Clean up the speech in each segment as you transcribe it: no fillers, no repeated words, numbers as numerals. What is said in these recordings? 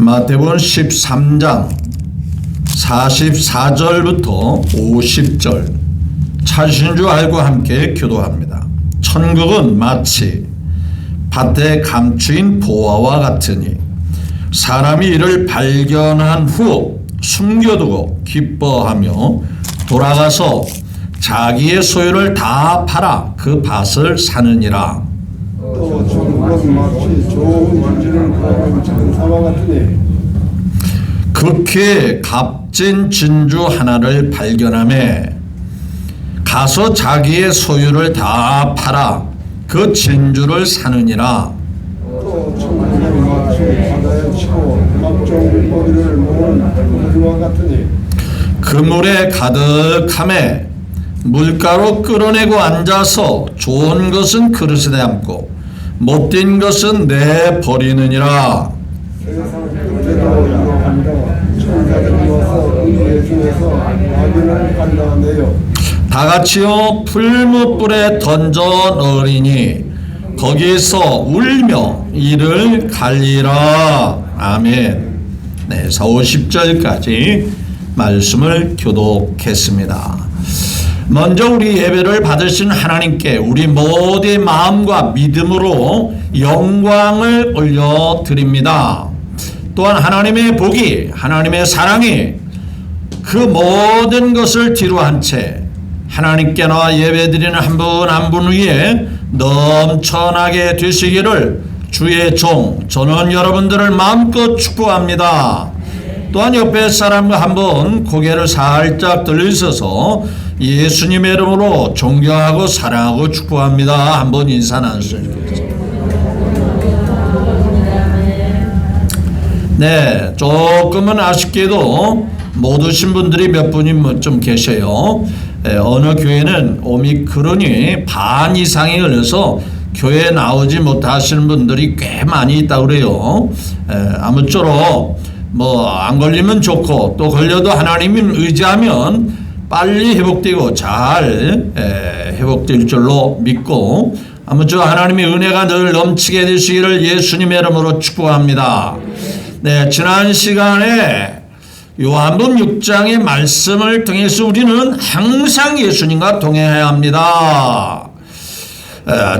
마태복음 13장 44절부터 50절 찾으신 줄 알고 함께 기도합니다. 천국은 마치 밭에 감추인 보화와 같으니 사람이 이를 발견한 후 숨겨두고 기뻐하며 돌아가서 자기의 소유를 다 팔아 그 밭을 사느니라. 또 천국은 마치 좋은 진주를 구하는 장사와 같으니 극히 값진 진주 하나를 발견하매 가서 자기의 소유를 다 팔아 그 진주를 사느니라. 또 천국은 마치 바다에 치고 각종 먹이를 모은 물과 같으니 그 물에 가득함에 물가로 끌어내고 앉아서 좋은 것은 그릇에 담고 못된 것은 내버리느니라. 세상 끝에도 이로 간다 천사들이 와서 그의 중에서 확인을 간다네요. 다 같이요 풀무불에 던져 넣으리니 거기에서 울며 이를 갈리라. 아멘. 네, 50절까지 말씀을 교독했습니다. 먼저 우리 예배를 받으신 하나님께 우리 모두의 마음과 믿음으로 영광을 올려드립니다. 또한 하나님의 복이, 하나님의 사랑이 그 모든 것을 뒤로한 채 하나님께 나와 예배드리는 한 분 한 분 위에 넘쳐나게 되시기를 주의 종 저는 여러분들을 마음껏 축복합니다. 또한 옆에 사람과 한번 고개를 살짝 들리셔서 예수님의 이름으로 존경하고 사랑하고 축복합니다. 한번 인사 나누시겠습니다. 네, 조금은 아쉽게도 못 오신 분들이 몇 분이 좀 계셔요. 어느 교회는 오미크론이 반 이상이 걸려서 교회에 나오지 못하시는 분들이 꽤 많이 있다고 그래요. 아무쪼록 안 걸리면 좋고 또 걸려도 하나님을 의지하면 빨리 회복되고 잘 회복될 줄로 믿고 아무쪼록 하나님의 은혜가 늘 넘치게 되시기를 예수님의 이름으로 축복합니다. 네, 지난 시간에 요한복음 6장의 말씀을 통해서 우리는 항상 예수님과 동행해야 합니다.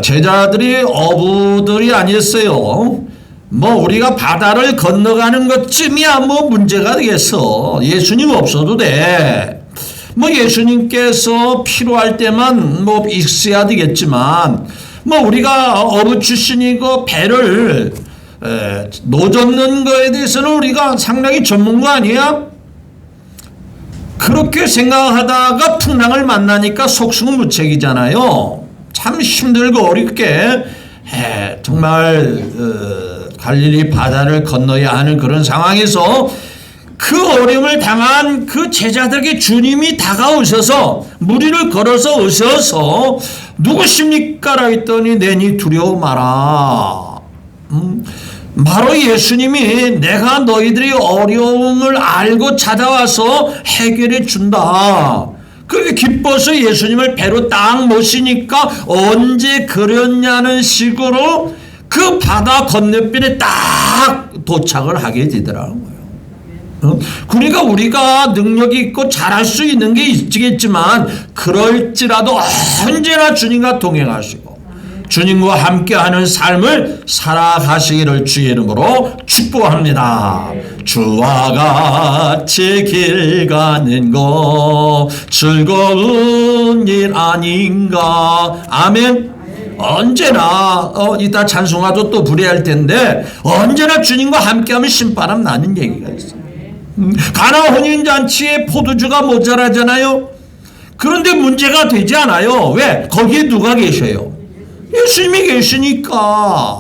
제자들이 어부들이 아니었어요. 우리가 바다를 건너가는 것쯤이야 문제가 되겠어. 예수님 없어도 돼. 예수님께서 필요할 때만 있어야 되겠지만 우리가 어부 출신이고 배를 노젓는 거에 대해서는 우리가 상당히 전문가 아니야? 그렇게 생각하다가 풍랑을 만나니까 속수무책이잖아요. 참 힘들고 어렵게 정말 갈릴리 바다를 건너야 하는 그런 상황에서 그 어려움을 당한 그 제자들에게 주님이 다가오셔서 무리를 걸어서 오셔서 누구십니까라 했더니 내니 두려워 마라. 바로 예수님이 내가 너희들이 어려움을 알고 찾아와서 해결해 준다. 그렇게 기뻐서 예수님을 배로 딱 모시니까 언제 그렸냐는 식으로 그 바다 건너편에 딱 도착을 하게 되더라고요. 그러니까 우리가 능력이 있고 잘할 수 있는 게 있겠지만 그럴지라도 언제나 주님과 동행하시고 주님과 함께하는 삶을 살아가시기를 주의 이름으로 축복합니다. 주와 같이 길 가는 거 즐거운 일 아닌가. 아멘. 언제나 이따 찬송가도 또 부려야 할 텐데 언제나 주님과 함께하면 신바람 나는 얘기가 있어요. 가나 혼인잔치에 포도주가 모자라잖아요. 그런데 문제가 되지 않아요. 왜? 거기에 누가 계셔요? 예수님이 계시니까.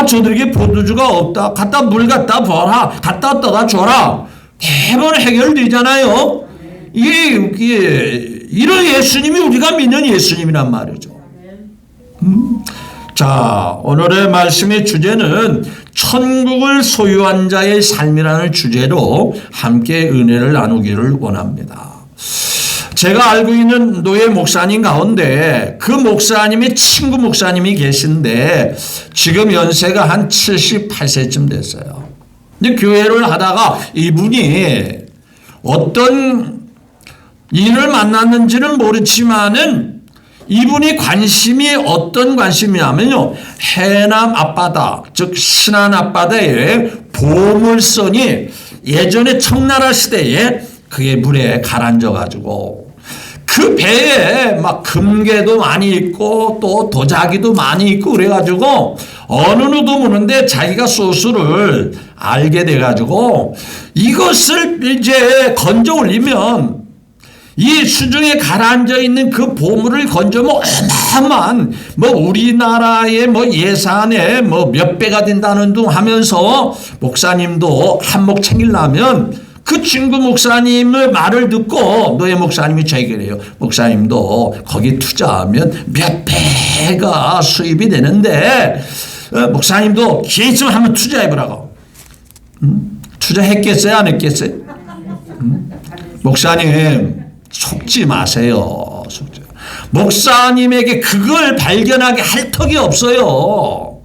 저들에게 포도주가 없다. 갖다 물 갖다 부어라. 갖다 떠다 줘라. 대부분 해결되잖아요. 이게 이런 예수님이 우리가 믿는 예수님이란 말이죠. 자, 오늘의 말씀의 주제는 천국을 소유한 자의 삶이라는 주제로 함께 은혜를 나누기를 원합니다. 제가 알고 있는 노예 목사님 가운데 그 목사님의 친구 목사님이 계신데 지금 연세가 한 78세쯤 됐어요. 근데 교회를 하다가 이분이 어떤 일을 만났는지는 모르지만은 이분이 관심이 어떤 관심이냐면요, 해남 앞바다, 즉 신안 앞바다에 보물선이 예전에 청나라 시대에 그게 물에 가라앉아 가지고 그 배에 막 금괴도 많이 있고 또 도자기도 많이 있고 그래가지고 어느 누도 무는데 자기가 소수를 알게 돼가지고 이것을 이제 건져 올리면 이 수중에 가라앉아 있는 그 보물을 건져면 어마어마한 뭐 우리나라의 뭐 예산에 뭐 몇 배가 된다는 둥 하면서 목사님도 한몫 챙기려면 그 친구 목사님의 말을 듣고 노예 목사님이 제기해요. 목사님도 거기 투자하면 몇 배가 수입이 되는데 목사님도 기회 있으면 한번 투자해보라고. 투자했겠어요? 안 했겠어요? 목사님 속지 마세요. 속지. 목사님에게 그걸 발견하게 할 턱이 없어요.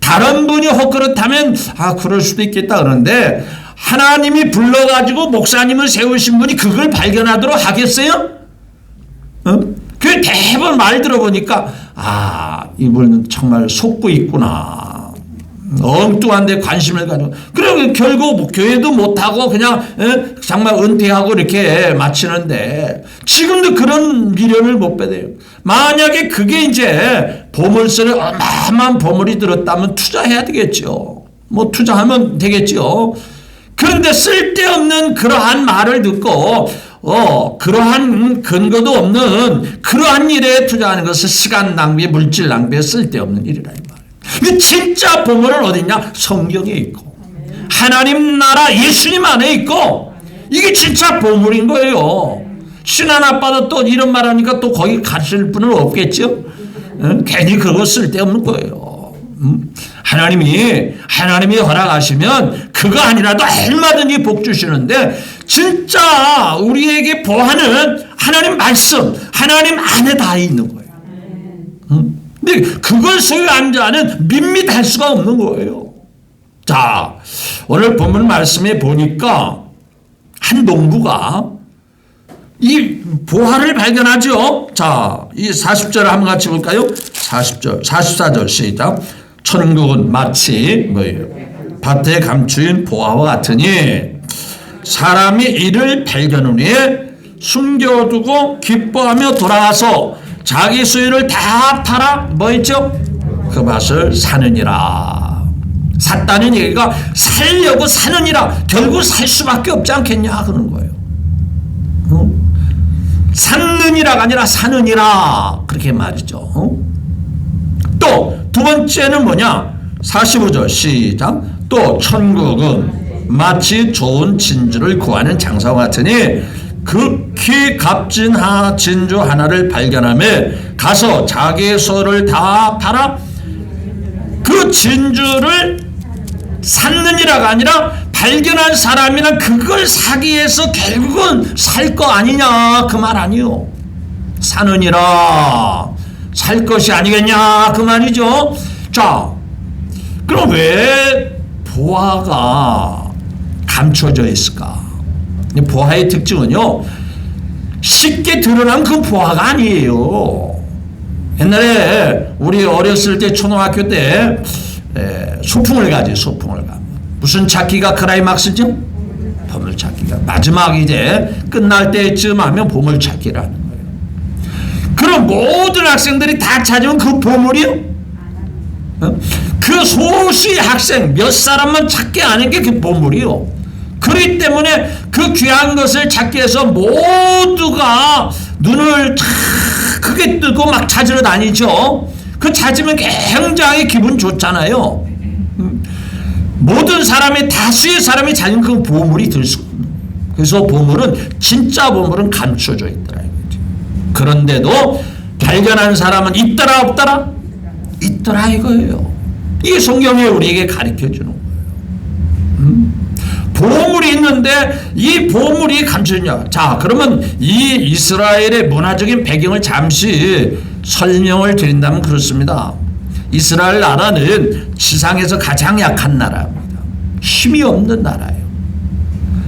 다른 분이 혹 그렇다면 그럴 수도 있겠다 그러는데 하나님이 불러가지고 목사님을 세우신 분이 그걸 발견하도록 하겠어요? 그 대부분 말 들어보니까 이분은 정말 속고 있구나. 엉뚱한 데 관심을 가지고 그리고 결국 교회도 못하고 그냥 정말 은퇴하고 이렇게 마치는데 지금도 그런 미련을 못 빼대요. 만약에 그게 이제 보물선에 어마어마한 보물이 들었다면 투자해야 되겠죠. 뭐 투자하면 되겠죠. 그런데 쓸데없는 그러한 말을 듣고 그러한 근거도 없는 그러한 일에 투자하는 것은 시간 낭비, 물질 낭비에 쓸데없는 일이라 이 말이에요. 근데 진짜 보물은 어딨냐? 성경에 있고 하나님 나라 예수님 안에 있고 이게 진짜 보물인 거예요. 신안 앞바다 또 이런 말하니까 또 거기 가실 분은 없겠죠? 괜히 그거 쓸데없는 거예요. 하나님이 허락하시면 그거 아니라도 얼마든지 복 주시는데 진짜 우리에게 보하는 하나님 말씀, 하나님 안에 다 있는 거예요. 근데 그걸 소유한 자는 밋밋할 수가 없는 거예요. 자, 오늘 본문 말씀에 보니까 한 농부가 이 보화를 발견하죠. 자, 이 40절을 한번 같이 볼까요? 40절, 44절 시작. 천국은 마치 뭐예요? 밭에 감추인 보화와 같으니 사람이 이를 발견 후에 숨겨두고 기뻐하며 돌아와서 자기 소유를 다 팔아 뭐 있죠? 그 밭을 사느니라. 샀다는 얘기가 살려고 사느니라. 결국 살 수밖에 없지 않겠냐 그런 거예요. 샀느니라가 아니라 사느니라 그렇게 말이죠. 또 두 번째는 뭐냐? 45절 시작. 또 천국은 마치 좋은 진주를 구하는 장사와 같으니 극히 값진 진주 하나를 발견하며 가서 자기의 소를 다 팔아 그 진주를 샀느니라가 아니라 발견한 사람이란 그걸 사기 위해서 결국은 살 거 아니냐 그 말 아니요. 사느니라 살 것이 아니겠냐 그 말이죠. 자, 그럼 왜 보화가 감춰져 있을까? 보화의 특징은요, 쉽게 드러난 그 보화가 아니에요. 옛날에 우리 어렸을 때 초등학교 때 소풍을 가지. 소풍을 가. 무슨 찾기가 클라이막스죠? 보물찾기가 마지막 이제 끝날 때쯤 하면 보물찾기라는 거예요. 그럼 모든 학생들이 다 찾으면 그 보물이요? 그 소수의 학생 몇 사람만 찾게 하는 게 그 보물이요. 그렇기 때문에 그 귀한 것을 찾기 위해서 모두가 눈을 크게 뜨고 막 찾으러 다니죠. 그 찾으면 굉장히 기분 좋잖아요. 모든 사람이 다수의 사람이 찾은 그 보물이 될 수 없는. 그래서 보물은 진짜 보물은 감춰져 있더라 이거지. 그런데도 발견한 사람은 있더라 없더라? 있더라 이거예요. 이게 성경에 우리에게 가르쳐 주는 거예요. 보물이 있는데 이 보물이 감춰졌냐? 자, 그러면 이 이스라엘의 문화적인 배경을 잠시 설명을 드린다면 그렇습니다. 이스라엘 나라는 지상에서 가장 약한 나라입니다. 힘이 없는 나라예요.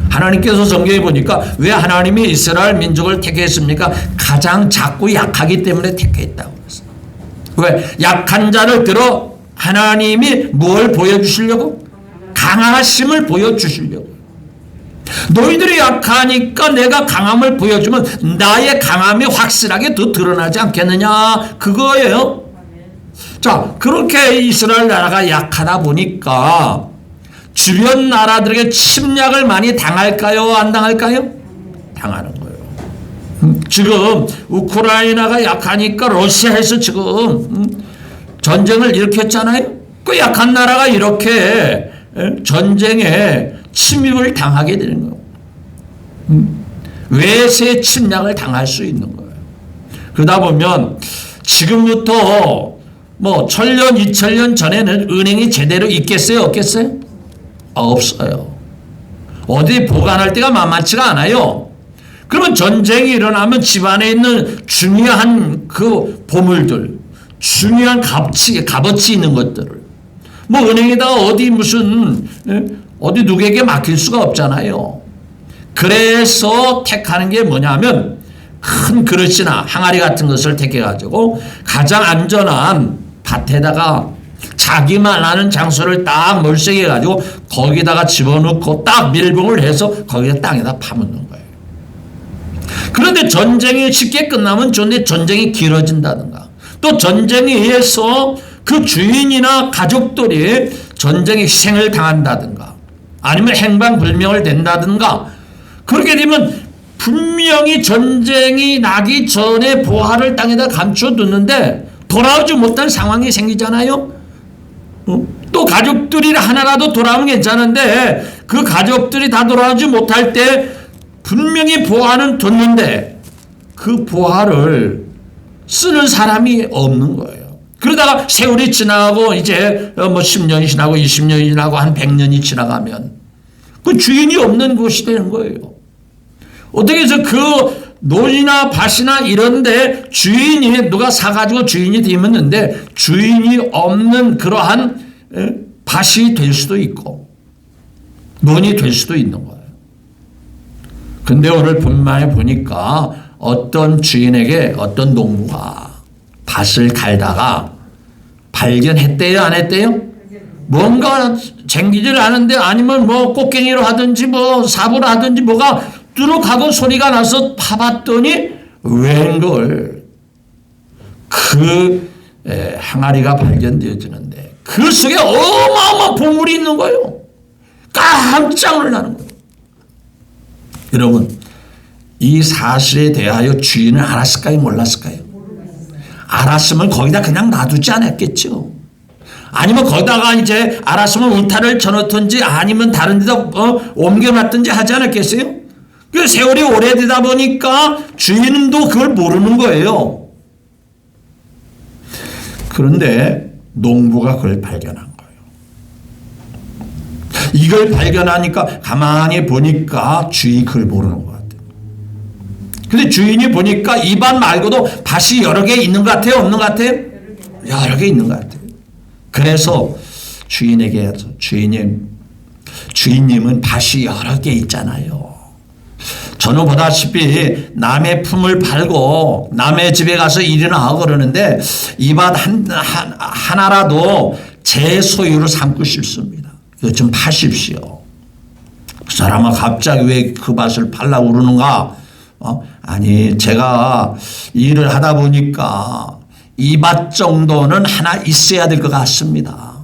하나님께서 성경에 보니까 왜 하나님이 이스라엘 민족을 택했습니까? 가장 작고 약하기 때문에 택했다고 했어요. 왜? 약한 자를 들어 하나님이 뭘 보여주시려고? 강하심을 보여주시려고. 너희들이 약하니까 내가 강함을 보여주면 나의 강함이 확실하게 더 드러나지 않겠느냐, 그거예요. 자, 그렇게 이스라엘 나라가 약하다 보니까 주변 나라들에게 침략을 많이 당할까요? 안 당할까요? 당하는 거예요. 지금 우크라이나가 약하니까 러시아에서 지금 전쟁을 일으켰잖아요. 그 약한 나라가 이렇게 전쟁에 침입을 당하게 되는 거예요. 외세 침략을 당할 수 있는 거예요. 그러다 보면 지금부터 뭐 1000년, 2000년 전에는 은행이 제대로 있겠어요? 없겠어요? 없어요. 어디 보관할 데가 만만치가 않아요. 그러면 전쟁이 일어나면 집안에 있는 중요한 그 보물들, 중요한 값어치 있는 것들을 뭐 은행에다가 어디 무슨 어디 누구에게 맡길 수가 없잖아요. 그래서 택하는 게 뭐냐면 큰 그릇이나 항아리 같은 것을 택해가지고 가장 안전한 밭에다가 자기만 아는 장소를 딱 몰색해가지고 거기다가 집어넣고 딱 밀봉을 해서 거기다 땅에다 파묻는 거예요. 그런데 전쟁이 쉽게 끝나면 좋은데 전쟁이 길어진다든가 또 전쟁에 의해서 그 주인이나 가족들이 전쟁에 희생을 당한다든가 아니면 행방불명을 된다든가 그렇게 되면 분명히 전쟁이 나기 전에 보화를 땅에다 감춰두는데 돌아오지 못한 상황이 생기잖아요. 또 가족들이 하나라도 돌아오면 괜찮은데 그 가족들이 다 돌아오지 못할 때 분명히 보화는 뒀는데 그 보화를 쓰는 사람이 없는 거예요. 그러다가 세월이 지나고 이제 뭐 10년이 지나고 20년이 지나고 한 100년이 지나가면 그 주인이 없는 곳이 되는 거예요. 어떻게 해서 그 논이나 밭이나 이런데 주인이 누가 사가지고 주인이 되었는데 주인이 없는 그러한 밭이 될 수도 있고 논이 될 수도 있는 거예요. 근데 오늘 본문에 보니까 어떤 주인에게 어떤 농부가 밭을 갈다가 발견했대요, 안 했대요? 뭔가 쟁기질 하는데 아니면 뭐 꽃갱이로 하든지 뭐 삽으로 하든지 뭐가 뚜룩 하고 소리가 나서 파봤더니 웬걸 그 항아리가 발견되어지는데 그 속에 어마어마한 보물이 있는 거예요. 깜짝 놀라는 거예요. 여러분 이 사실에 대하여 주인은 알았을까요? 몰랐을까요? 알았으면 거기다 그냥 놔두지 않았겠죠. 아니면 거기다가 이제 알았으면 울타리를 쳐놓든지 아니면 다른 데다 옮겨놨든지 하지 않았겠어요? 그 세월이 오래되다 보니까 주인도 그걸 모르는 거예요. 그런데 농부가 그걸 발견한 거예요. 이걸 발견하니까 가만히 보니까 주인이 그걸 모르는 것 같아요. 근데 주인이 보니까 이 밭 말고도 밭이 여러 개 있는 것 같아요? 없는 것 같아요? 여러 개 있는 것 같아요. 그래서 주인에게 주인님은 밭이 여러 개 있잖아요. 저는 보다시피 남의 품을 팔고 남의 집에 가서 일이나 하고 그러는데 이 밭 하나라도 제 소유로 삼고 싶습니다. 이거 좀 파십시오. 그 사람은 갑자기 왜 그 밭을 팔라고 그러는가? 아니 제가 일을 하다 보니까 이 밭 정도는 하나 있어야 될 것 같습니다.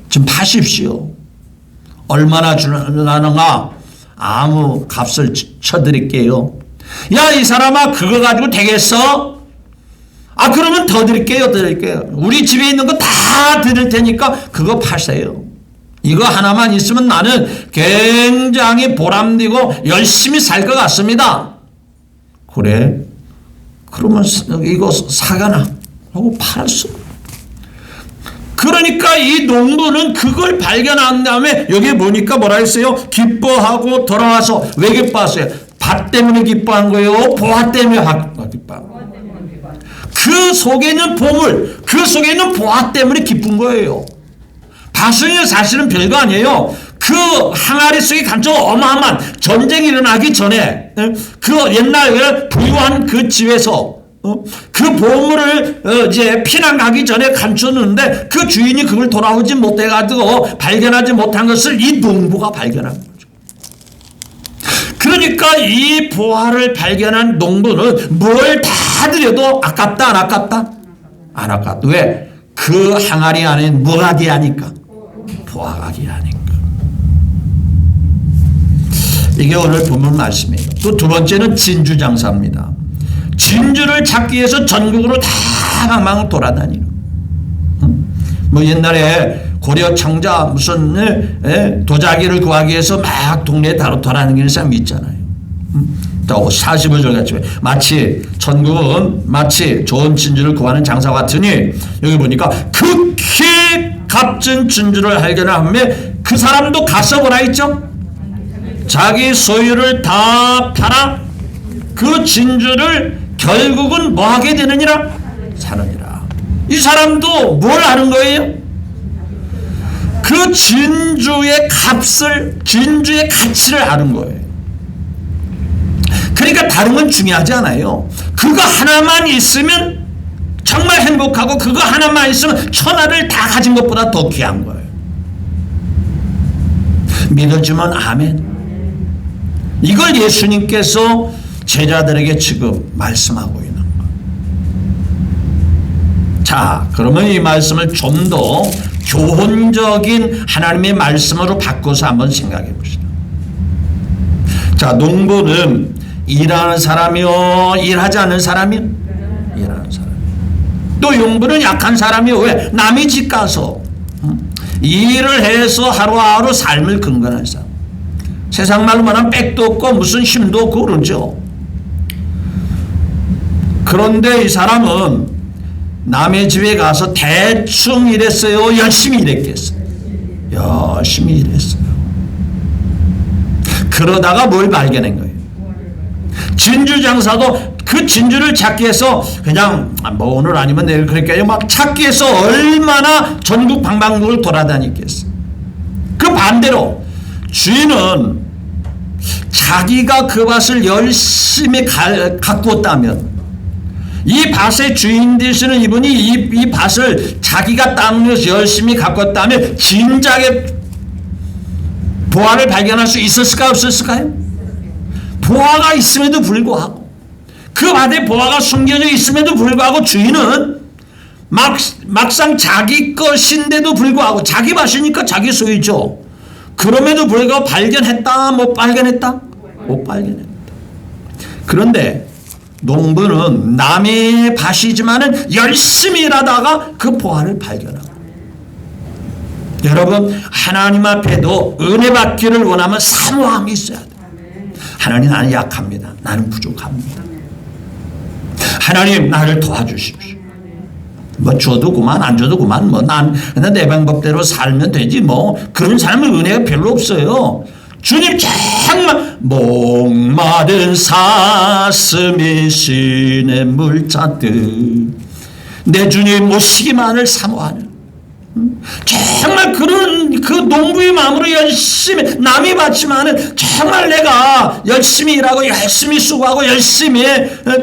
좀 파십시오. 얼마나 주려는가? 아무 값을 쳐드릴게요. 야, 이 사람아 그거 가지고 되겠어? 그러면 더 드릴게요. 우리 집에 있는 거 다 드릴 테니까 그거 파세요. 이거 하나만 있으면 나는 굉장히 보람되고 열심히 살 것 같습니다. 그래? 그러면 이거 사가나? 하고 팔았어. 그러니까 이 농부는 그걸 발견한 다음에 여기 보니까 뭐라 했어요? 기뻐하고 돌아와서 왜 기뻐하세요? 밭 때문에 기뻐한 거예요? 보화 때문에 기뻐한 거예요? 그 속에 있는 보물, 그 속에 있는 보화 때문에 기쁜 거예요. 밭은 사실은 별거 아니에요. 그 항아리 속에 갇혀 어마어마한 전쟁이 일어나기 전에 그 옛날 부유한 그 집에서 그 보물을 이제 피난 가기 전에 감췄는데 그 주인이 그걸 돌아오지 못해가지고 발견하지 못한 것을 이 농부가 발견한 거죠. 그러니까 이 보화를 발견한 농부는 뭘 다 드려도 아깝다 안 아깝다? 안 아깝다. 왜? 그 항아리 안에 뭐가 귀하니까? 보화가 귀하니까. 이게 오늘 본문 말씀이에요. 또 두 번째는 진주 장사입니다. 진주를 찾기 위해서 전국으로 다 방방을 돌아다니는. 뭐 옛날에 고려 청자 무슨 도자기를 구하기 위해서 막 동네에 돌아다니는 사람이 있잖아요. 또 45절 같이 마치 전국은 마치 좋은 진주를 구하는 장사 같으니 여기 보니까 극히 값진 진주를 발견하면 그 사람도 가서 뭐라 했죠? 자기 소유를 다 팔아 그 진주를 결국은 뭐 하게 되느니라? 사느니라. 이 사람도 뭘 하는 거예요? 그 진주의 값을, 진주의 가치를 아는 거예요. 그러니까 다른 건 중요하지 않아요. 그거 하나만 있으면 정말 행복하고 그거 하나만 있으면 천하를 다 가진 것보다 더 귀한 거예요. 믿어주면 아멘. 이걸 예수님께서 제자들에게 지금 말씀하고 있는 거예요. 자, 그러면 이 말씀을 좀 더 교훈적인 하나님의 말씀으로 바꿔서 한번 생각해 봅시다. 자, 농부는 일하는 사람이요, 일하지 않는 사람이요? 일하는 사람. 또 용부는 약한 사람이요. 왜? 남의 집 가서 일을 해서 하루하루 삶을 근거하는 사람. 세상 말로 말하면 백도 없고 무슨 힘도 없고 그러죠. 그런데 이 사람은 남의 집에 가서 대충 일했어요? 열심히 일했겠어요? 열심히 일했어요. 그러다가 뭘 발견한 거예요? 진주 장사도 그 진주를 찾기 위해서 그냥 뭐 오늘 아니면 내일 그렇게 막 찾기 위해서 얼마나 전국 방방곡을 돌아다녔겠어요. 그 반대로 주인은 자기가 그 밭을 열심히 가꾸었다면 이 밭의 주인 되시는 이분이 이 밭을 자기가 땅에서 열심히 가꿨다면 진작에 보화를 발견할 수 있었을까요? 없었을까요? 보화가 있음에도 불구하고 그 밭에 보화가 숨겨져 있음에도 불구하고 주인은 막상 자기 것인데도 불구하고 자기 밭이니까 자기 소유죠. 그럼에도 불구하고 발견했다? 못 발견했다? 못 발견했다. 그런데 농부는 남의 밭이지만은 열심히 일하다가 그 보화를 발견하고. 여러분, 하나님 앞에도 은혜 받기를 원하면 사모함이 있어야 돼요. 하나님, 나는 약합니다. 나는 부족합니다. 하나님, 나를 도와주십시오. 뭐 줘도 그만 안 줘도 그만 뭐 난 내 방법대로 살면 되지 뭐 그런 사람은 은혜가 별로 없어요. 주님 정말 목마른 사슴이 시내 물 찾듯 내 주님 모시기만을 사모하는 정말 그런 그 농부의 마음으로 열심히 남이 받지만은 정말 내가 열심히 일하고 열심히 수고하고 열심히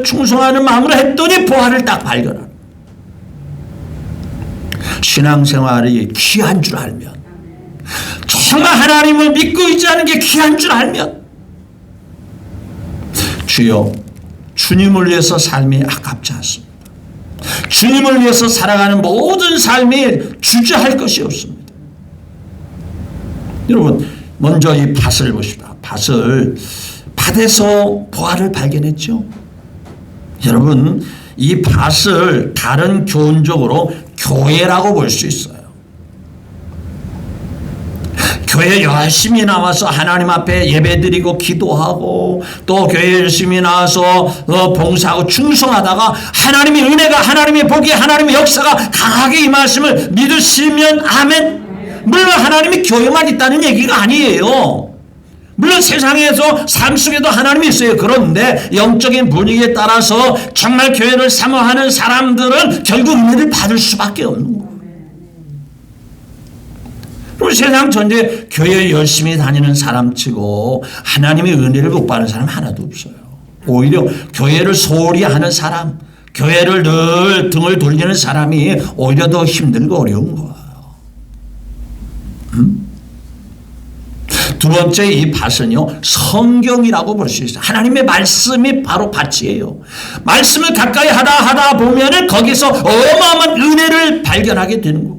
충성하는 마음으로 했더니 보화를 딱 발견하는 신앙생활이 귀한 줄 알면 정말 하나님을 믿고 의지하는 게 귀한 줄 알면 주여 주님을 위해서 삶이 아깝지 않습니다. 주님을 위해서 살아가는 모든 삶이 주저할 것이 없습니다. 여러분 먼저 이 밭을 보십시다. 밭에서 보화를 발견했죠. 여러분 이 밭을 다른 교훈적으로 교회라고 볼 수 있어요. 교회 열심히 나와서 하나님 앞에 예배드리고 기도하고 또 교회 열심히 나와서 봉사하고 충성하다가 하나님의 은혜가 하나님의 복이 하나님의 역사가 강하게 이 말씀을 믿으시면 아멘. 물론 하나님이 교회만 있다는 얘기가 아니에요. 물론 세상에서 삶 속에도 하나님이 있어요. 그런데 영적인 분위기에 따라서 정말 교회를 사모하는 사람들은 결국 은혜를 받을 수밖에 없는 거예요. 여러분 세상 전체 교회 열심히 다니는 사람치고 하나님의 은혜를 못 받는 사람 하나도 없어요. 오히려 교회를 소홀히 하는 사람, 교회를 늘 등을 돌리는 사람이 오히려 더 힘들고 어려운 거예요. 두 번째 이 밭은요, 성경이라고 볼 수 있어요. 하나님의 말씀이 바로 밭이에요. 말씀을 가까이 하다 보면은 거기서 어마어마한 은혜를 발견하게 되는 거고,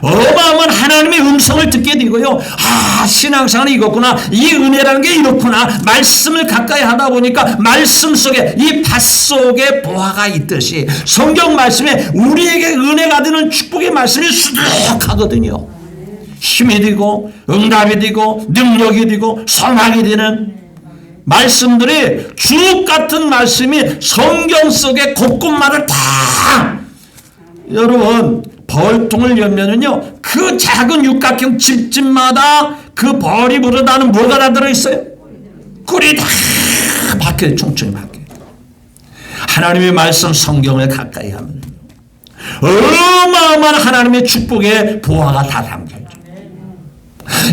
어마어마한 하나님의 음성을 듣게 되고요. 아, 신앙생활이 이거구나. 이 은혜라는 게 이렇구나. 말씀을 가까이 하다 보니까 말씀 속에, 이 밭 속에 보화가 있듯이 성경 말씀에 우리에게 은혜가 되는 축복의 말씀이 수두룩하거든요. 힘이 되고 응답이 되고 능력이 되고 소망이 되는 말씀들이 주옥 같은 말씀이 성경 속에 곳곳마다 다, 여러분 벌통을 열면은요, 그 작은 육각형 집집마다 그 벌이 물어나는 뭐가 다 들어있어요? 꿀이 다 박혀요. 총총히 박혀요. 하나님의 말씀 성경을 가까이 하면 어마어마한 하나님의 축복의 보화가 다 담겨요.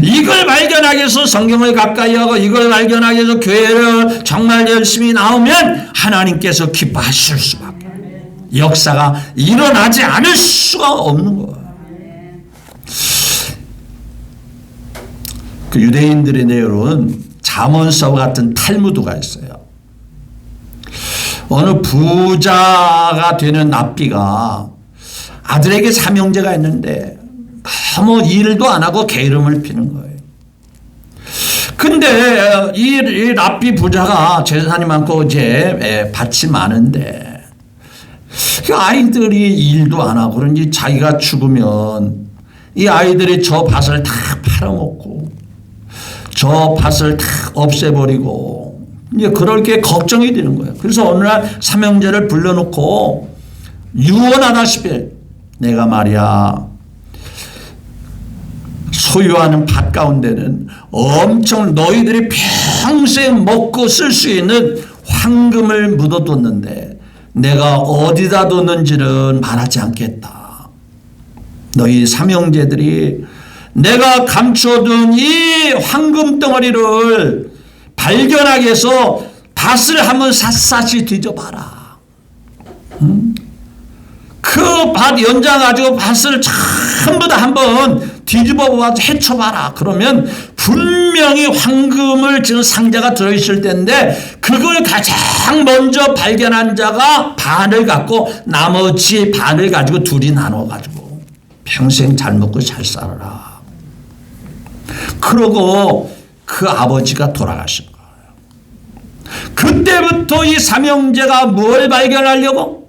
이걸 발견하기 위해서 성경을 가까이 하고 이걸 발견하기 위해서 교회를 정말 열심히 나오면 하나님께서 기뻐하실 수밖에, 역사가 일어나지 않을 수가 없는 거예요. 그 유대인들의 내용은 잠언서 같은 탈무드가 있어요. 어느 부자가 되는 납비가 아들에게 삼형제가 있는데 너무 일도 안 하고 게으름을 피는 거예요. 근데 이 납비 부자가 재산이 많고 이제 밭이 많은데 그 아이들이 일도 안 하고 그런지 자기가 죽으면 이 아이들이 저 밭을 다 팔아먹고 저 밭을 다 없애버리고 이제 그럴 게 걱정이 되는 거예요. 그래서 어느 날 삼형제를 불러놓고 유언하다시피 내가 말이야 소유하는 밭 가운데는 엄청 너희들이 평생 먹고 쓸 수 있는 황금을 묻어뒀는데 내가 어디다 뒀는지는 말하지 않겠다. 너희 삼형제들이 내가 감춰둔 이 황금 덩어리를 발견하기 위해서 밭을 한번 샅샅이 뒤져봐라. 그 밭 연장 가지고 밭을 전부 다 한번 뒤집어봐 헤쳐봐라. 그러면 분명히 황금을 지금 상자가 들어있을 텐데 그걸 가장 먼저 발견한 자가 반을 갖고 나머지 반을 가지고 둘이 나눠 가지고 평생 잘 먹고 잘 살아라. 그러고 그 아버지가 돌아가신 거예요. 그때부터 이 삼형제가 뭘 발견하려고?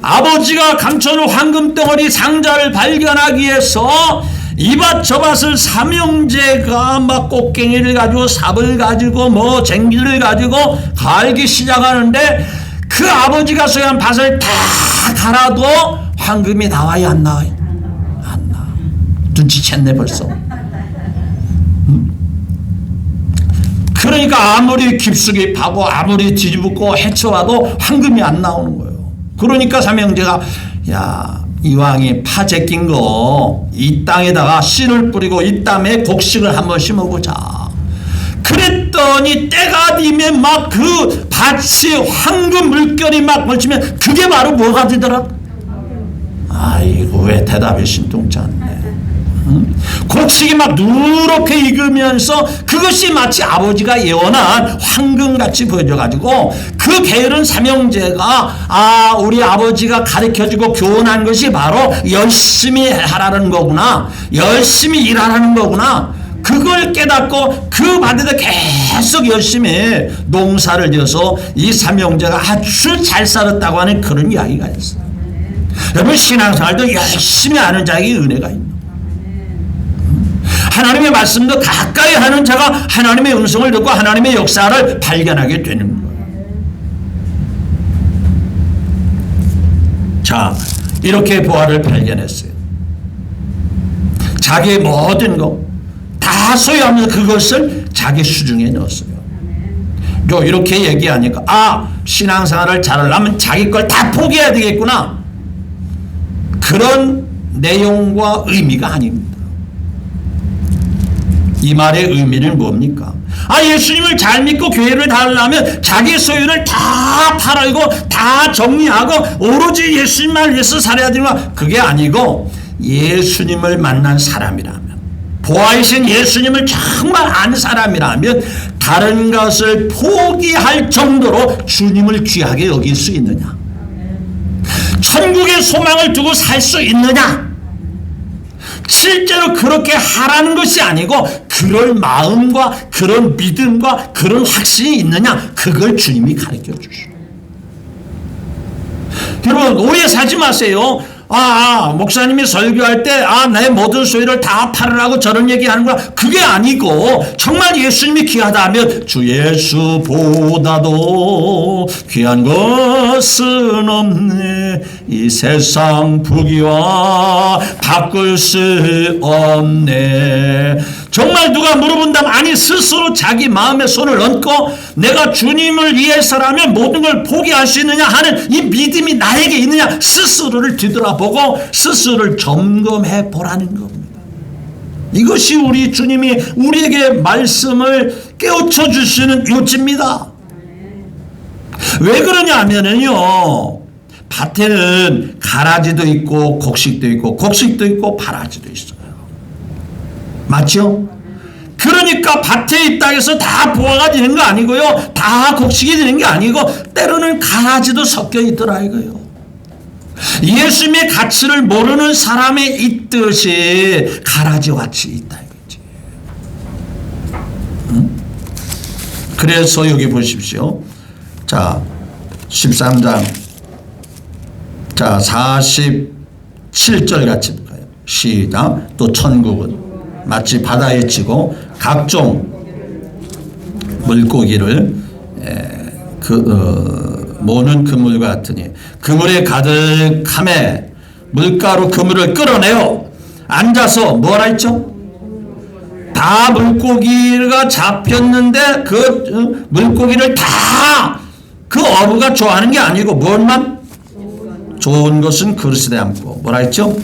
아버지가 감춰놓은 황금덩어리 상자를 발견하기 위해서 이 밭 저 밭을 삼형제가 막 꽃갱이를 가지고 삽을 가지고 뭐 쟁기를 가지고 갈기 시작하는데 그 아버지가 소유한 밭을 다 갈아도 황금이 나와요? 안 나와요? 안 나와. 눈치챘네 벌써. 그러니까 아무리 깊숙이 파고 아무리 뒤집고 헤쳐와도 황금이 안 나오는 거예요. 그러니까 삼형제가 야, 이왕이 파 제낀 거 이 땅에다가 씨를 뿌리고 이 땅에 곡식을 한번 심어보자. 그랬더니 때가 되면 막 그 밭이 황금 물결이 막 걸치면 그게 바로 뭐가 되더라? 아이고 왜 대답이 신통치 않네. 곡식이 막 누렇게 익으면서 그것이 마치 아버지가 예언한 황금같이 보여져가지고 그 게으른 삼형제가 우리 아버지가 가르쳐주고 교훈한 것이 바로 열심히 하라는 거구나, 열심히 일하라는 거구나. 그걸 깨닫고 그 밭에다 계속 열심히 농사를 지어서 이 삼형제가 아주 잘 살았다고 하는 그런 이야기가 있어요. 여러분 신앙생활도 열심히 하는 자에게 은혜가 있는, 하나님의 말씀도 가까이 하는 자가 하나님의 음성을 듣고 하나님의 역사를 발견하게 되는 거예요. 자, 이렇게 보화를 발견했어요. 자기의 모든 것 다 소유하면서 그것을 자기 수중에 넣었어요. 이렇게 얘기하니까 신앙생활을 잘하려면 자기 걸 다 포기해야 되겠구나, 그런 내용과 의미가 아닙니다. 이 말의 의미는 뭡니까? 예수님을 잘 믿고 교회를 다니려면 자기 소유를 다 팔아고 다 정리하고 오로지 예수님만 위해서 살아야 되는 거, 그게 아니고 예수님을 만난 사람이라면, 보아이신 예수님을 정말 아는 사람이라면 다른 것을 포기할 정도로 주님을 귀하게 여길 수 있느냐? 천국의 소망을 두고 살 수 있느냐? 실제로 그렇게 하라는 것이 아니고 그럴 마음과 그런 믿음과 그런 확신이 있느냐, 그걸 주님이 가르쳐 주시오. 여러분 오해 사지 마세요. 목사님이 설교할 때 내 모든 소유를 다 팔으라고 저런 얘기하는 거야. 그게 아니고 정말 예수님이 귀하다면 주 예수보다도 귀한 것은 없네. 이 세상 부귀와 바꿀 수 없네. 정말 누가 물어본다면 아니 스스로 자기 마음에 손을 얹고 내가 주님을 위해서라면 모든 걸 포기할 수 있느냐 하는 이 믿음이 나에게 있느냐, 스스로를 뒤돌아보고 스스로를 점검해 보라는 겁니다. 이것이 우리 주님이 우리에게 말씀을 깨우쳐 주시는 요지입니다. 왜 그러냐면요, 밭에는 가라지도 있고 곡식도 있고 곡식도 있고 바라지도 있어요. 맞죠? 그러니까 밭에 있다 해서 다 보화가 되는 거 아니고요, 다 곡식이 되는 게 아니고 때로는 가라지도 섞여 있더라 이거요. 예수님의 가치를 모르는 사람의 있듯이 가라지와 같이 있다 이거지. 그래서 여기 보십시오. 자 13장 자 47절 같이 볼까요? 시작. 또 천국은 마치 바다에 치고 각종 물고기를 모는 그물과 같으니 그물에 가득함에 물가로 그물을 끌어내어 앉아서 뭐라 했죠? 다 물고기가 잡혔는데 그 물고기를 다 그 어부가 좋아하는 게 아니고 뭘만? 좋은 것은 그릇에 담고 뭐라 했죠?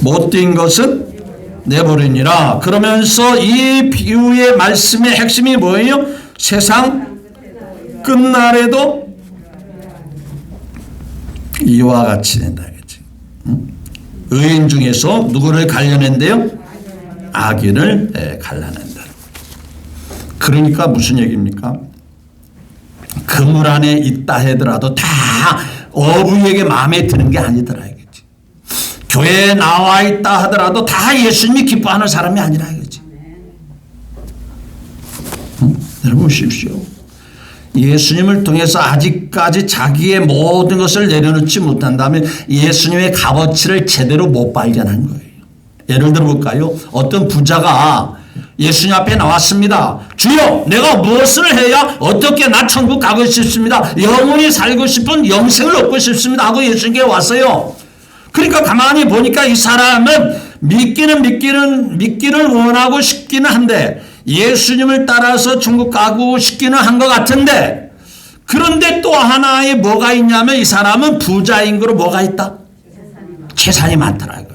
못된 것은 내버리니라. 그러면서 이 비유의 말씀의 핵심이 뭐예요? 세상 끝날에도 이와 같이 된다. 의인 중에서 누구를 갈려낸대요? 악인을 갈라낸다. 그러니까 무슨 얘기입니까? 그물 안에 있다 하더라도 다 어부에게 마음에 드는 게 아니더라 이거지. 교회에 나와 있다 하더라도 다 예수님이 기뻐하는 사람이 아니라 이거지. 여러분 보십시오. 예수님을 통해서 아직까지 자기의 모든 것을 내려놓지 못한다면 예수님의 값어치를 제대로 못 발견한 거예요. 예를 들어 볼까요? 어떤 부자가 예수님 앞에 나왔습니다. 주여, 내가 무엇을 해야 어떻게 나 천국 가고 싶습니다. 영원히 살고 싶은 영생을 얻고 싶습니다 하고 예수님께 왔어요. 그러니까 가만히 보니까 이 사람은 믿기를 원하고 싶기는 한데 예수님을 따라서 천국 가고 싶기는 한 것 같은데, 그런데 또 하나의 뭐가 있냐면 이 사람은 부자인 거로 뭐가 있다? 재산이 많더라고요.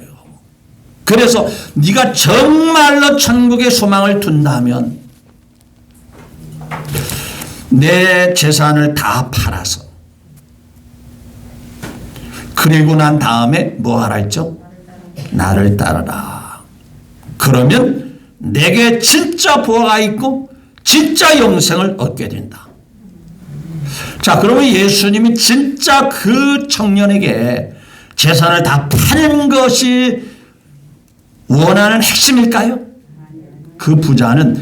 그래서 네가 정말로 천국의 소망을 둔다면 내 재산을 다 팔아서 그리고 난 다음에 뭐 하라 했죠? 나를 따르라. 그러면 내게 진짜 보화가 있고 진짜 영생을 얻게 된다. 자, 그러면 예수님이 진짜 그 청년에게 재산을 다 파는 것이 원하는 핵심일까요? 그 부자는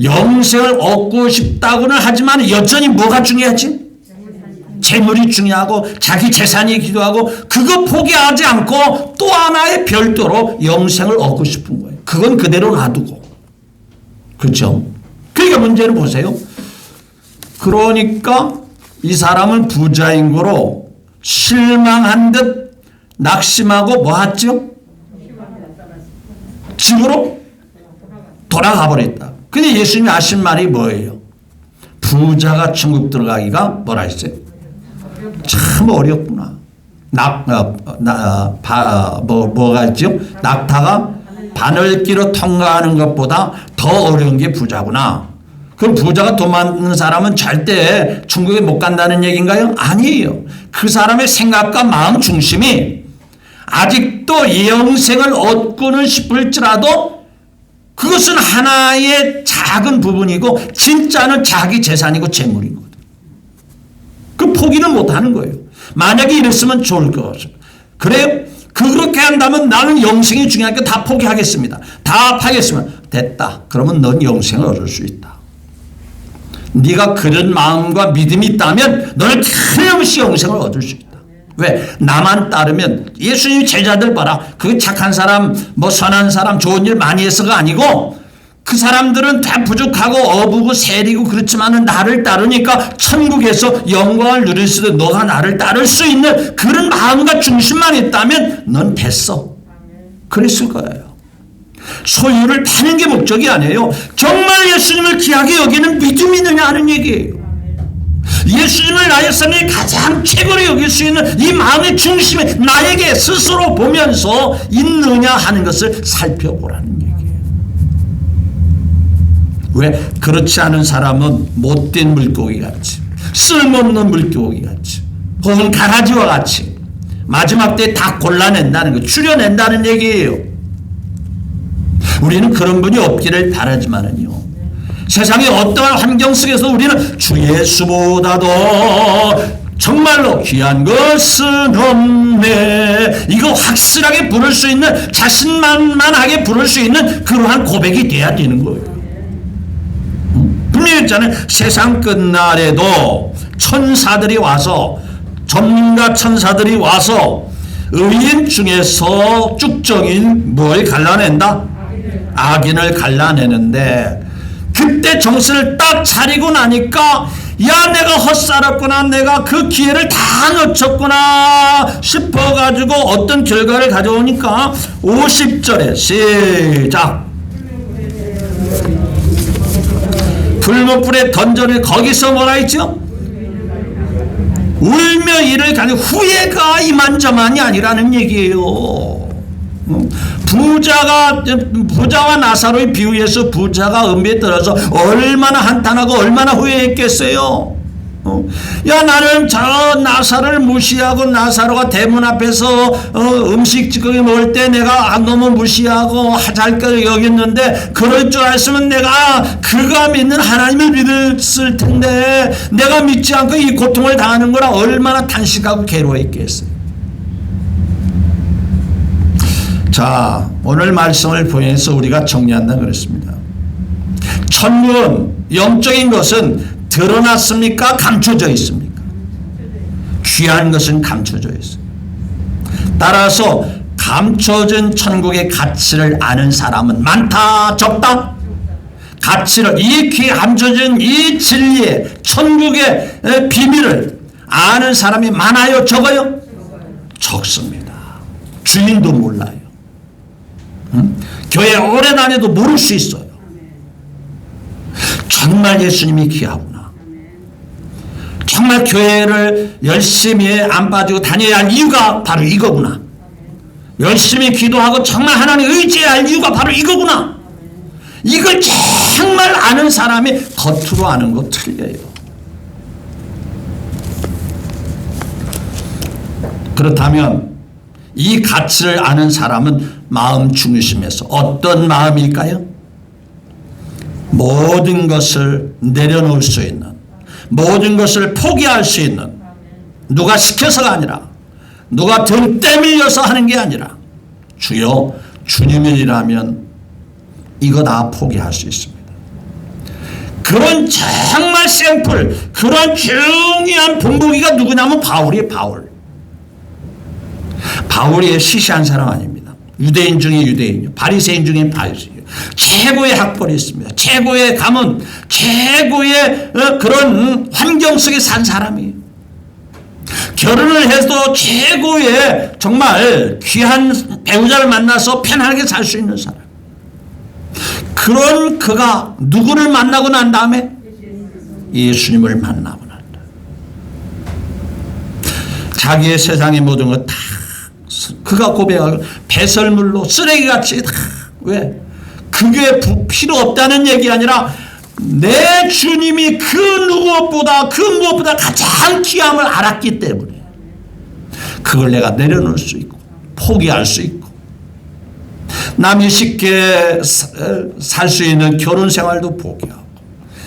영생을 얻고 싶다고는 하지만 여전히 뭐가 중요하지? 재물이 중요하고 자기 재산이기도 하고 그거 포기하지 않고 또 하나의 별도로 영생을 얻고 싶은 거예요. 그건 그대로 놔두고. 그렇죠? 그러니까 문제를 보세요. 그러니까 이 사람은 부자인 거로 실망한 듯 낙심하고 뭐 했죠? 집으로 돌아가 버렸다. 근데 예수님이 하신 말이 뭐예요? 부자가 천국 들어가기가 뭐라 했어요? 참 어렵구나. 뭐가 있죠? 낙타가 바늘기로 통과하는 것보다 더 어려운 게 부자구나. 그럼 부자가 돈 많은 사람은 절대 천국에 못 간다는 얘기인가요? 아니에요. 그 사람의 생각과 마음 중심이 아직도 영생을 얻고는 싶을지라도 그것은 하나의 작은 부분이고 진짜는 자기 재산이고 재물인 거다. 그 포기는 못하는 거예요. 만약에 이랬으면 좋을 것이죠. 그래요? 그렇게 한다면 나는 영생이 중요하니까 다 포기하겠습니다. 다 파겠습니다. 됐다. 그러면 넌 영생을 얻을 수 있다. 네가 그런 마음과 믿음이 있다면 너는 틀림없이 영생을 얻을 수 있다. 왜? 나만 따르면 예수님 제자들 봐라. 그 착한 사람, 뭐 선한 사람, 좋은 일 많이 해서가 아니고 그 사람들은 다 부족하고 어부고 세리고 그렇지만은 나를 따르니까 천국에서 영광을 누릴 수도 너가 나를 따를 수 있는 그런 마음과 중심만 있다면 넌 됐어. 그랬을 거예요. 소유를 파는 게 목적이 아니에요. 정말 예수님을 귀하게 여기는 믿음이 있느냐 하는 얘기예요. 예수님을 나의 삶에 가장 최고로 여길 수 있는 이 마음의 중심에 나에게 스스로 보면서 있느냐 하는 것을 살펴보라는 얘기예요. 왜? 그렇지 않은 사람은 못된 물고기 같이, 쓸모없는 물고기 같이, 혹은 가라지와 같이 마지막 때 다 골라낸다는 거, 추려낸다는 얘기예요. 우리는 그런 분이 없기를 바라지만은요, 세상의 어떠한 환경 속에서 우리는 주 예수보다도 정말로 귀한 것은 없네, 이거 확실하게 부를 수 있는, 자신만만하게 부를 수 있는 그러한 고백이 돼야 되는 거예요. 분명히 했잖아요. 세상 끝날에도 천사들이 와서, 전문가 천사들이 와서 의인 중에서 쭉정인 뭘 갈라낸다? 악인을 갈라내는데, 그때 정신을 딱 차리고 나니까 야, 내가 헛살았구나, 내가 그 기회를 다 놓쳤구나 싶어가지고 어떤 결과를 가져오니까 50절에 시작. 불못불에 던져를, 거기서 뭐라 했죠? 울며 이를 가는 후회가 이만저만이 아니라는 얘기예요. 부자와 나사로의 비유에서 부자가 은비에 떨어져 얼마나 한탄하고 얼마나 후회했겠어요. 야, 나는 저 나사로를 무시하고, 나사로가 대문 앞에서 음식 찌꺼기 먹을 때 내가 너무 무시하고 하잘것 여겼는데, 그럴 줄 알았으면 내가 그가 믿는 하나님을 믿었을 텐데 내가 믿지 않고 이 고통을 당하는 거라 얼마나 탄식하고 괴로워했겠어요. 자, 오늘 말씀을 보면서 우리가 정리한다 그랬습니다. 천국은, 영적인 것은 드러났습니까? 감춰져 있습니까? 귀한 것은 감춰져 있어요. 따라서 감춰진 천국의 가치를 아는 사람은 많다, 적다? 가치를, 이 감춰진 이 진리의 천국의 비밀을 아는 사람이 많아요, 적어요? 적습니다. 주인도 몰라요. 교회 오래 다녀도 모를 수 있어요. 정말 예수님이 귀하구나. 정말 교회를 열심히 안 빠지고 다녀야 할 이유가 바로 이거구나. 열심히 기도하고 정말 하나님 의지해야 할 이유가 바로 이거구나. 이걸 정말 아는 사람이 겉으로 아는 거 틀려요. 그렇다면 이 가치를 아는 사람은 마음 중심에서 어떤 마음일까요? 모든 것을 내려놓을 수 있는, 모든 것을 포기할 수 있는, 누가 시켜서가 아니라, 누가 등 때밀려서 하는 게 아니라, 주여 주님이라면 이거 다 포기할 수 있습니다. 그런 정말 샘플, 그런 중요한 본보기가 누구냐면 바울이에요. 바울이 시시한 사람 아닙니다. 유대인 중에 유대인이요, 바리새인 중에 바리새인. 최고의 학벌이 있습니다. 최고의 가문, 최고의 그런 환경 속에 산 사람이에요. 결혼을 해도 최고의 정말 귀한 배우자를 만나서 편하게 살 수 있는 사람. 그런 그가 누구를 만나고 난 다음에 예수님을 만나고 난다. 자기의 세상의 모든 것 다 그가 고백하고 배설물로 쓰레기같이 다 왜? 그게 필요 없다는 얘기 아니라 내 주님이 그 무엇보다 가장 귀함을 알았기 때문에 그걸 내가 내려놓을 수 있고 포기할 수 있고 남이 쉽게 살 수 있는 결혼 생활도 포기하고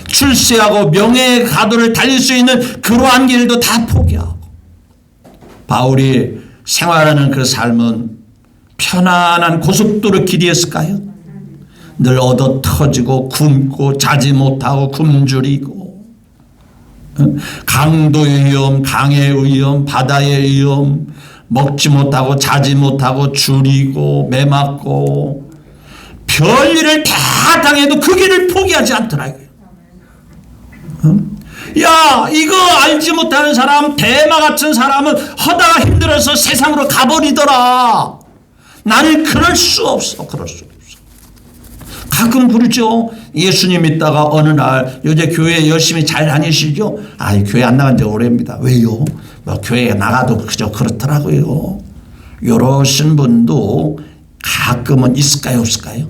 출세하고 명예의 가도를 달릴 수 있는 그러한 길도 다 포기하고 바울이 생활하는 그 삶은 편안한 고속도로 길이었을까요? 늘 얻어 터지고 굶고 자지 못하고 굶주리고 강도의 위험, 강의 위험, 바다의 위험 먹지 못하고 자지 못하고 줄이고 매맞고 별일을 다 당해도 그 길을 포기하지 않더라고요. 야 이거 알지 못하는 사람 대마 같은 사람은 허다가 힘들어서 세상으로 가버리더라. 나는 그럴 수 없어. 가끔 그러죠. 예수님 믿다가 어느 날 요새 교회 열심히 잘 다니시죠? 교회 안 나간 지 오래입니다. 왜요? 교회에 나가도 그저 그렇더라고요. 이러신 분도 가끔은 있을까요 없을까요?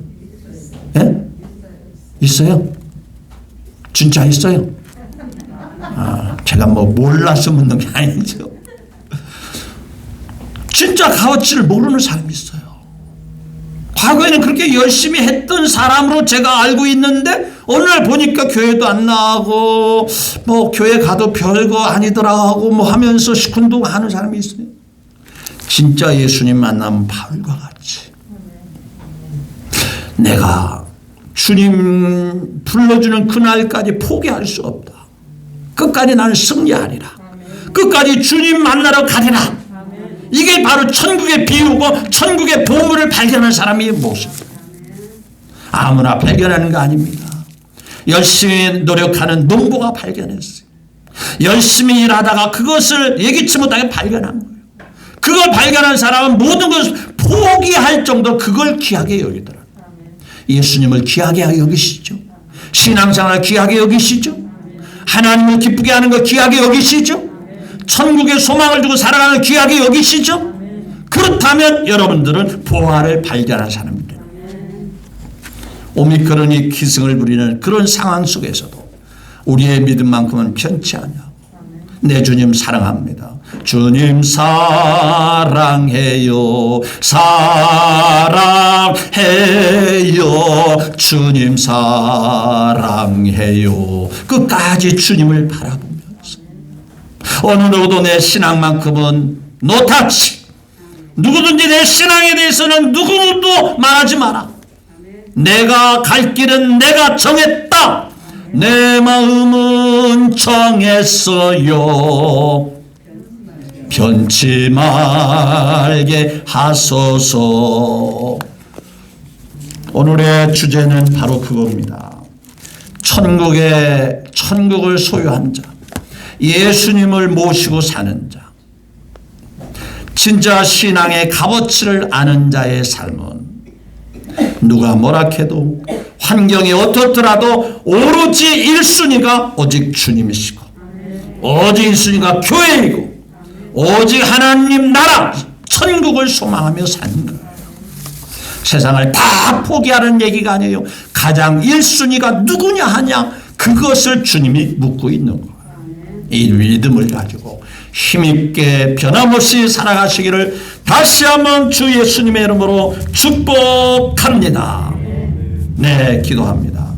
예? 있어요? 진짜 있어요? 제가 몰라서 묻는 게 아니죠. 진짜 가치를 모르는 사람이 있어요. 과거에는 그렇게 열심히 했던 사람으로 제가 알고 있는데 어느 날 보니까 교회도 안 나가고 교회 가도 별거 아니더라 하고 하면서 시큰둥하는 사람이 있어요. 진짜 예수님 만나면 바울과 같이 내가 주님 불러주는 그날까지 포기할 수 없다. 끝까지 나는 승리하리라. 끝까지 주님 만나러 가리라. 이게 바로 천국의 비유고 천국의 보물을 발견한 사람의 모습입니다. 아무나 발견하는 거 아닙니다. 열심히 노력하는 농부가 발견했어요. 열심히 일하다가 그것을 예기치 못하게 발견한 거예요. 그걸 발견한 사람은 모든 것을 포기할 정도로 그걸 귀하게 여기더라고요. 예수님을 귀하게 여기시죠. 신앙생활을 귀하게 여기시죠. 하나님을 기쁘게 하는 걸 귀하게 여기시죠. 천국의 소망을 두고 살아가는 귀하게 여기시죠. 그렇다면 여러분들은 보화를 발견한 사람입니다. 오미크론이 기승을 부리는 그런 상황 속에서도 우리의 믿음만큼은 편치 않냐고. 내 주님 사랑합니다. 주님 사랑해요. 사랑해요. 주님 사랑해요. 끝까지 주님을 바라보면서 어느 누구도 내 신앙만큼은 노타치. 누구든지 내 신앙에 대해서는 누구도 말하지 마라. 내가 갈 길은 내가 정했다. 내 마음은 정했어요. 변치 말게 하소서. 오늘의 주제는 바로 그겁니다. 천국을 소유한 자, 예수님을 모시고 사는 자, 진짜 신앙의 값어치를 아는 자의 삶은 누가 뭐라 해도 환경이 어떻더라도 오로지 1순위가 오직 주님이시고 오직 1순위가 교회이고 오직 하나님 나라 천국을 소망하며 사는 거예요. 세상을 다 포기하는 얘기가 아니에요. 가장 1순위가 누구냐 하냐 그것을 주님이 묻고 있는 거예요. 이 믿음을 가지고 힘있게 변함없이 살아가시기를 다시 한번 주 예수님의 이름으로 축복합니다. 네, 기도합니다.